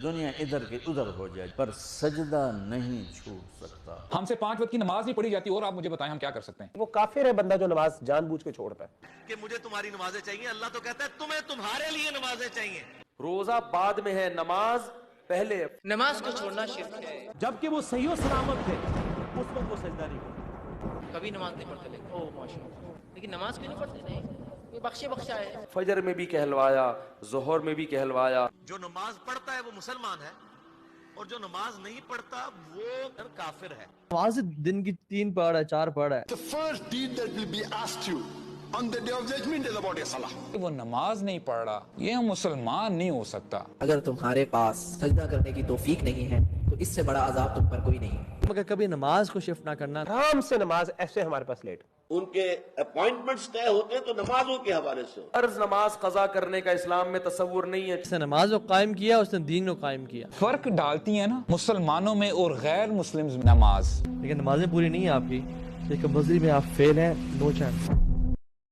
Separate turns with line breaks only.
دنیا ادھر کے ادھر ہو جائے پر سجدہ نہیں چھوٹ سکتا.
ہم سے 5 وقت کی نماز نہیں پڑھی جاتی اور آپ مجھے بتائیں ہم کیا کر سکتے ہیں؟
وہ کافر ہے بندہ جو نماز جان بوجھ کے چھوڑتا ہے
کہ مجھے تمہاری نمازیں چاہیے. اللہ تو کہتا ہے تمہیں تمہارے لیے نمازیں چاہیے.
روزہ بعد میں ہے، نماز پہلے.
نماز کو چھوڑنا شرک ہے.
جبکہ وہ صحیح و سلامت تھے اس وقت وہ سجدہ نہیں کرتے.
کبھی نماز نہیں پڑھتے لیکن نماز کیوں نہیں پڑھتے؟ نہیں یہ بخشا ہے.
فجر میں بھی کہلوایا، ظہر میں بھی کہلوایا.
جو نماز پڑھتا ہے وہ مسلمان ہے اور جو نماز نہیں پڑھتا وہ کافر ہے.
نماز دن کی 3 پڑھ ہے 4 پڑھ ہے.
The first deed that will be asked you on the day of judgment is about your salah.
وہ نماز نہیں پڑھ رہا یہ مسلمان نہیں ہو سکتا.
اگر تمہارے پاس سجدہ کرنے کی توفیق نہیں ہے تو اس سے بڑا عذاب تم پر کوئی نہیں.
مگر کبھی نماز کو شفٹ نہ کرنا.
آرام سے نماز ایسے ہمارے پاس لیٹ.
ان کے اپوائنٹمنٹس طے ہوتے ہیں تو نمازوں کے حوالے سے.
فرض نماز قضا کرنے کا اسلام میں تصور نہیں ہے.
جس نے نماز کو قائم کیا اس نے دین کو قائم کیا.
فرق ڈالتی ہیں نا مسلمانوں میں اور غیر مسلم نماز.
لیکن نمازیں پوری نہیں ہیں آپ کی. کمپلسری میں آپ فیل ہیں. No chance.